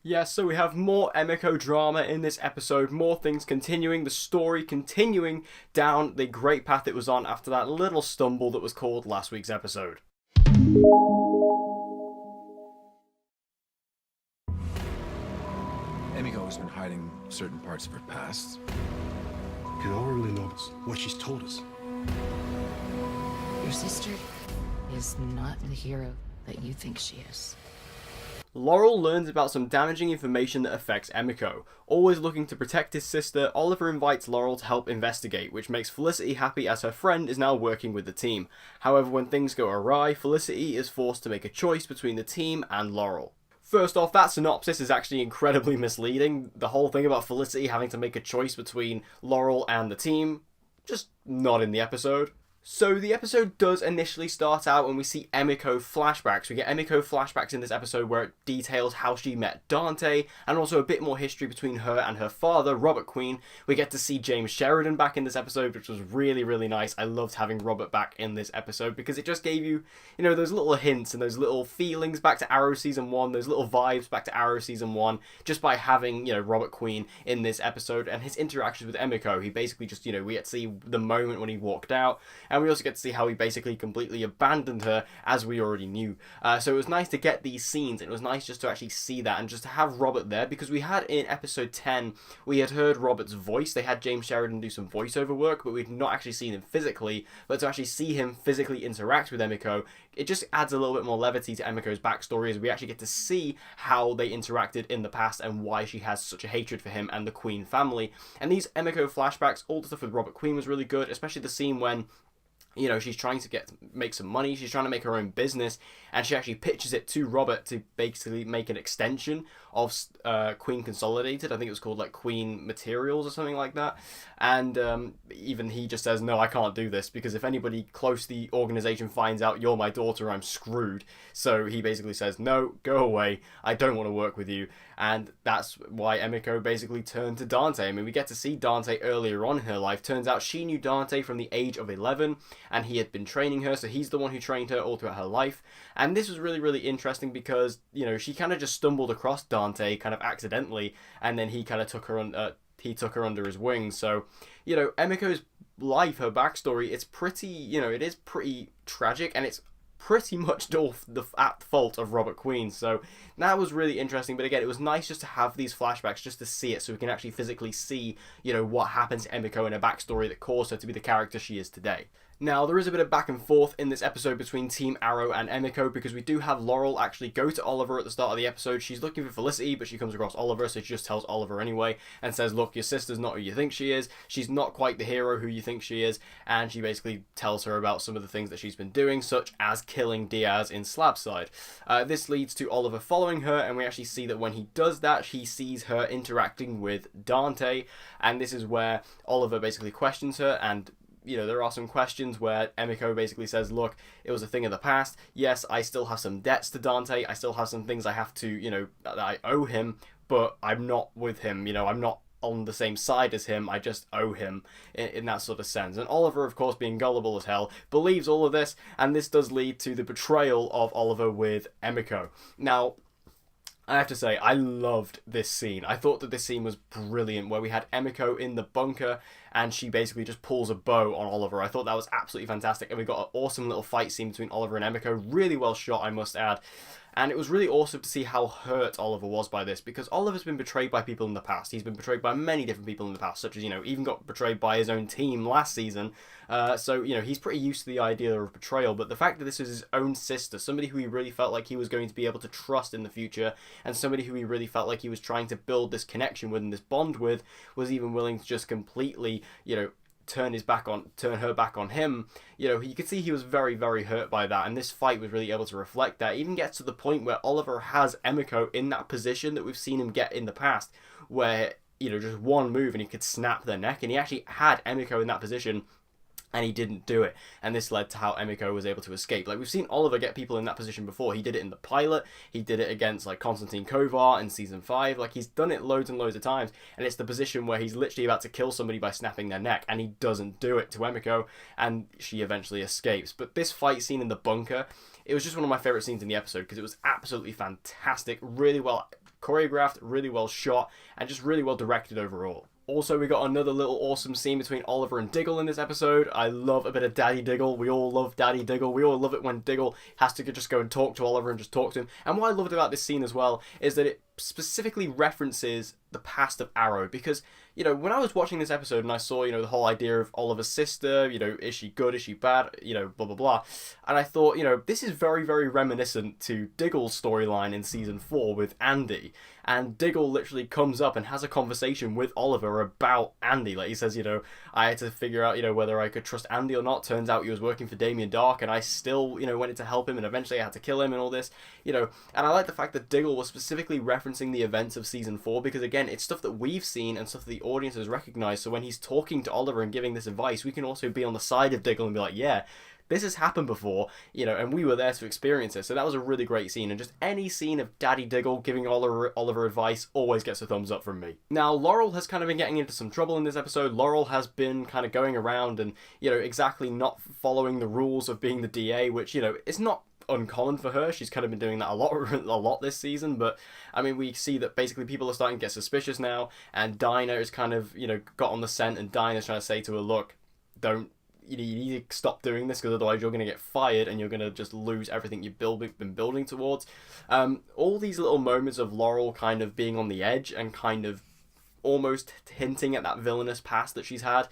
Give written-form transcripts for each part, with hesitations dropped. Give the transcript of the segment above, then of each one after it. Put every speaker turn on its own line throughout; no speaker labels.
Yeah, so we have more Emiko drama in this episode, more things continuing, the story continuing down the great path it was on after that little stumble that was called last week's episode.
Emiko has been hiding certain parts of her past.
And all we really know is what she's told us.
Your sister is not the hero that you think she is.
Laurel learns about some damaging information that affects Emiko. Always looking to protect his sister, Oliver invites Laurel to help investigate, which makes Felicity happy as her friend is now working with the team. However, when things go awry, Felicity is forced to make a choice between the team and Laurel. First off, that synopsis is actually incredibly misleading. The whole thing about Felicity having to make a choice between Laurel and the team, just not in the episode. So the episode does initially start out when we see Emiko flashbacks. We get Emiko flashbacks in this episode where it details how she met Dante and also a bit more history between her and her father, Robert Queen. We get to see James Sheridan back in this episode, which was really, really nice. I loved having Robert back in this episode because it just gave you, those little hints and those little feelings back to Arrow Season 1, those little vibes back to Arrow Season 1, just by having, Robert Queen in this episode and his interactions with Emiko. He basically just, we get to see the moment when he walked out. And we also get to see how he basically completely abandoned her, as we already knew. So it was nice to get these scenes, and it was nice just to actually see that, and just to have Robert there, because we had in episode 10, we had heard Robert's voice. They had James Sheridan do some voiceover work, but we'd not actually seen him physically. But to actually see him physically interact with Emiko, it just adds a little bit more levity to Emiko's backstory, as we actually get to see how they interacted in the past and why she has such a hatred for him and the Queen family. And these Emiko flashbacks, all the stuff with Robert Queen was really good, especially the scene when she's trying to make some money, she's trying to make her own business, and she actually pitches it to Robert to basically make an extension of Queen Consolidated. I think it was called like Queen Materials or something like that. And even he just says, no, I can't do this, because if anybody close to the organization finds out you're my daughter, I'm screwed. So he basically says, no, go away, I don't want to work with you. And that's why Emiko basically turned to Dante. I mean, we get to see Dante earlier on in her life. Turns out she knew Dante from the age of 11, and he had been training her, so he's the one who trained her all throughout her life. And this was really, really interesting because, she kind of just stumbled across Dante kind of accidentally, and then he kind of took her under his wings. So, Emiko's life, her backstory, it's pretty, it is pretty tragic, and it's pretty much at fault of Robert Queen. So that was really interesting. But again, it was nice just to have these flashbacks, just to see it, so we can actually physically see, what happens to Emiko in her backstory that caused her to be the character she is today. Now, there is a bit of back and forth in this episode between Team Arrow and Emiko, because we do have Laurel actually go to Oliver at the start of the episode. She's looking for Felicity, but she comes across Oliver, so she just tells Oliver anyway and says, look, your sister's not who you think she is. She's not quite the hero who you think she is. And she basically tells her about some of the things that she's been doing, such as killing Diaz in Slabside. This leads to Oliver following her, and we actually see that when he does that, he sees her interacting with Dante. And this is where Oliver basically questions her, and there are some questions where Emiko basically says, look, it was a thing of the past. Yes, I still have some debts to Dante. I still have some things I have to, that I owe him, but I'm not with him. I'm not on the same side as him. I just owe him in that sort of sense. And Oliver, of course, being gullible as hell, believes all of this, and this does lead to the betrayal of Oliver with Emiko. Now, I have to say, I loved this scene. I thought that this scene was brilliant, where we had Emiko in the bunker, and she basically just pulls a bow on Oliver. I thought that was absolutely fantastic, and we got an awesome little fight scene between Oliver and Emiko. Really well shot, I must add. And it was really awesome to see how hurt Oliver was by this, because Oliver's been betrayed by people in the past. He's been betrayed by many different people in the past, such as, even got betrayed by his own team last season. So, he's pretty used to the idea of betrayal, but the fact that this was his own sister, somebody who he really felt like he was going to be able to trust in the future, and somebody who he really felt like he was trying to build this connection with and this bond with, was even willing to just completely, turn her back on him. You could see he was very, very hurt by that, and this fight was really able to reflect that. It even gets to the point where Oliver has Emiko in that position that we've seen him get in the past, where just one move and he could snap their neck, and he actually had Emiko in that position, and he didn't do it, and this led to how Emiko was able to escape. Like, we've seen Oliver get people in that position before. He did it in the pilot, he did it against, like, Konstantin Kovar in Season 5, like, he's done it loads and loads of times, and it's the position where he's literally about to kill somebody by snapping their neck, and he doesn't do it to Emiko, and she eventually escapes. But this fight scene in the bunker, it was just one of my favourite scenes in the episode, because it was absolutely fantastic, really well choreographed, really well shot, and just really well directed overall. Also, we got another little awesome scene between Oliver and Diggle in this episode. I love a bit of Daddy Diggle. We all love Daddy Diggle. We all love it when Diggle has to just go and talk to Oliver and just talk to him. And what I loved about this scene as well is that it specifically references the past of Arrow, because, you know, when I was watching this episode and I saw, you know, the whole idea of Oliver's sister, you know, is she good, is she bad, you know, blah blah blah, and I thought, you know, this is very, very reminiscent to Diggle's storyline in season 4 with Andy. And Diggle literally comes up and has a conversation with Oliver about Andy. Like, he says, you know, I had to figure out, you know, whether I could trust Andy or not. Turns out he was working for Damien Dark, and I still, you know, went in to help him, and eventually I had to kill him and all this, you know. And I like the fact that Diggle was specifically referencing the events of season 4, because again, it's stuff that we've seen and stuff that the audience has recognized. So when he's talking to Oliver and giving this advice, we can also be on the side of Diggle and be like, yeah, this has happened before, you know, and we were there to experience it. So that was a really great scene, and just any scene of Daddy Diggle giving Oliver advice always gets a thumbs up from me. Now, Laurel has kind of been getting into some trouble in this episode. Laurel has been kind of going around and, you know, exactly not following the rules of being the DA, which, you know, is not uncommon for her. She's kind of been doing that a lot this season, but I mean, we see that basically people are starting to get suspicious now, and Dinah is kind of, you know, got on the scent, and Dinah's trying to say to her, look, you need to stop doing this, because otherwise you're going to get fired and you're going to just lose everything you've been building towards. All these little moments of Laurel kind of being on the edge and kind of almost hinting at that villainous past that she's had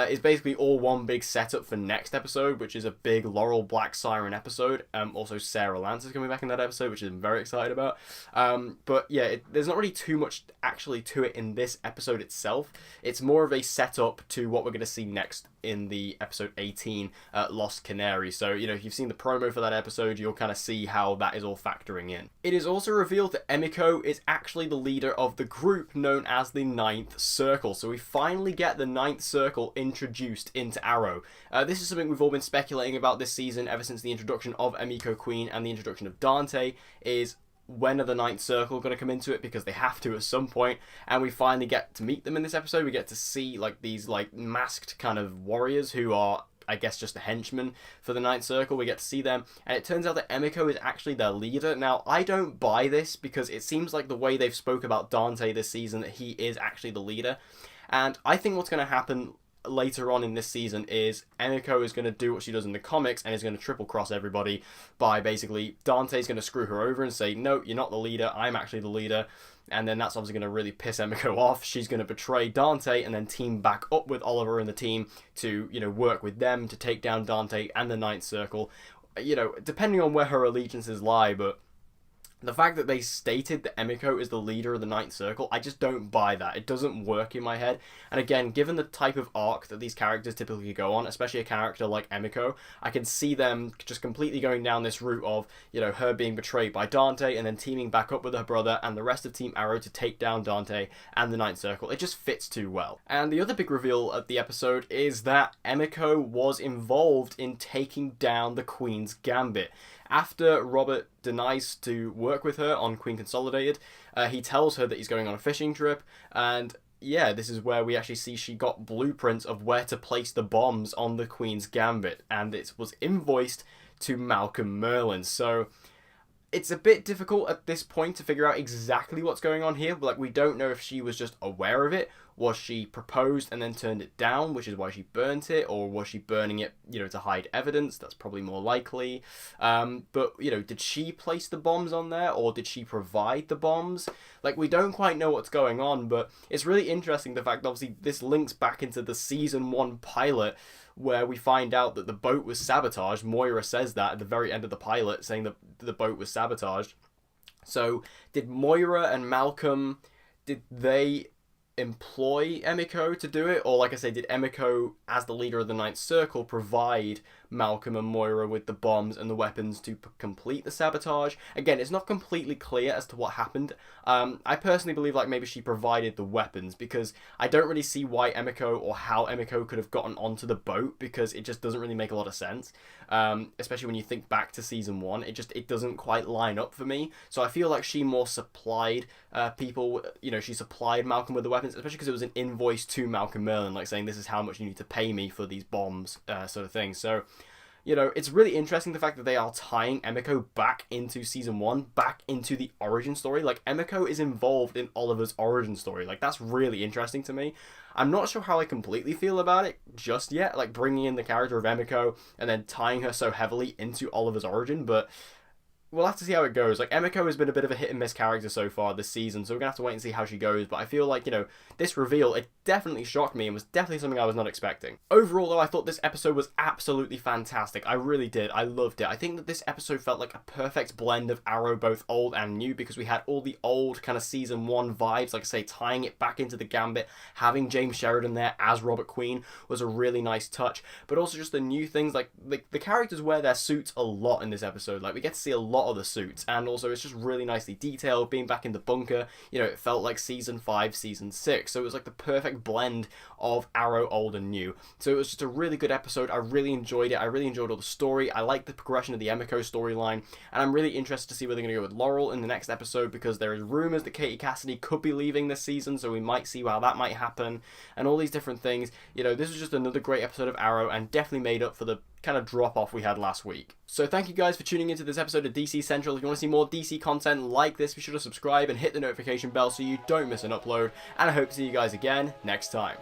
is basically all one big setup for next episode, which is a big Laurel Black Siren episode. Also, Sarah Lance is coming back in that episode, which I'm very excited about. But yeah, there's not really too much actually to it in this episode itself. It's more of a setup to what we're going to see next in the episode 18, Lost Canary. So, you know, if you've seen the promo for that episode, you'll kind of see how that is all factoring in. It is also revealed that Emiko is actually the leader of the group known as the Ninth Circle. So we finally get the Ninth Circle introduced into Arrow. This is something we've all been speculating about this season ever since the introduction of Emiko Queen and the introduction of Dante, is when are the Ninth Circle going to come into it, because they have to at some point, and we finally get to meet them in this episode. We get to see like these like masked kind of warriors who are, I guess, just the henchmen for the Ninth Circle. We get to see them, and it turns out that Emiko is actually their leader. Now, I don't buy this, because it seems like the way they've spoke about Dante this season, that he is actually the leader, and I think what's going to happen later on in this season is Emiko is going to do what she does in the comics and is going to triple cross everybody by basically Dante's going to screw her over and say, no, you're not the leader, I'm actually the leader. And then that's obviously going to really piss Emiko off. She's going to betray Dante and then team back up with Oliver and the team to, you know, work with them to take down Dante and the Ninth Circle, you know, depending on where her allegiances lie. But the fact that they stated that Emiko is the leader of the Ninth Circle, I just don't buy that. It doesn't work in my head. And again, given the type of arc that these characters typically go on, especially a character like Emiko, I can see them just completely going down this route of, you know, her being betrayed by Dante and then teaming back up with her brother and the rest of Team Arrow to take down Dante and the Ninth Circle. It just fits too well. And the other big reveal of the episode is that Emiko was involved in taking down the Queen's Gambit. After Robert denies to work with her on Queen Consolidated, he tells her that he's going on a fishing trip, and yeah, this is where we actually see she got blueprints of where to place the bombs on the Queen's Gambit, and it was invoiced to Malcolm Merlyn. So it's a bit difficult at this point to figure out exactly what's going on here. Like, we don't know if she was just aware of it. Was she proposed and then turned it down, which is why she burnt it? Or was she burning it, you know, to hide evidence? That's probably more likely. But, you know, did she place the bombs on there, or did she provide the bombs? Like, we don't quite know what's going on, but it's really interesting the fact that obviously this links back into the season 1 pilot, where we find out that the boat was sabotaged. Moira says that at the very end of the pilot, saying that the boat was sabotaged. So did Moira and Malcolm, did they employ Emiko to do it? Or, like I say, did Emiko, as the leader of the Ninth Circle, provide Malcolm and Moira with the bombs and the weapons to complete the sabotage? Again, it's not completely clear as to what happened. I personally believe like maybe she provided the weapons, because I don't really see why Emiko or how Emiko could have gotten onto the boat, because it just doesn't really make a lot of sense. Especially when you think back to season 1, it doesn't quite line up for me. So I feel like she more supplied people, you know, she supplied Malcolm with the weapons, especially because it was an invoice to Malcolm Merlyn, like saying this is how much you need to pay me for these bombs, sort of thing. So, You know, it's really interesting the fact that they are tying Emiko back into season 1, back into the origin story. Like, Emiko is involved in Oliver's origin story. Like, that's really interesting to me. I'm not sure how I completely feel about it just yet, like bringing in the character of Emiko and then tying her so heavily into Oliver's origin, but we'll have to see how it goes. Like, Emiko has been a bit of a hit and miss character so far this season, so we're gonna have to wait and see how she goes, but I feel like, you know, this reveal, it definitely shocked me and was definitely something I was not expecting. Overall, though, I thought this episode was absolutely fantastic. I really did. I loved it. I think that this episode felt like a perfect blend of Arrow, both old and new, because we had all the old kind of season 1 vibes, like I say, tying it back into the Gambit, having James Sheridan there as Robert Queen was a really nice touch, but also just the new things, like the characters wear their suits a lot in this episode. Like, we get to see a lot of the suits, and also it's just really nicely detailed. Being back in the bunker, you know, it felt like season 5, season 6, so it was like the perfect blend of Arrow old and new. So it was just a really good episode. I really enjoyed it. I really enjoyed all the story. I like the progression of the Emiko storyline, and I'm really interested to see where they're going to go with Laurel in the next episode, because there is rumors that Katie Cassidy could be leaving this season, so we might see how that might happen and all these different things. You know, this was just another great episode of Arrow and definitely made up for the kind of drop off we had last week. So thank you guys for tuning into this episode of DC Central. If you want to see more DC content like this, be sure to subscribe and hit the notification bell so you don't miss an upload, and I hope to see you guys again next time.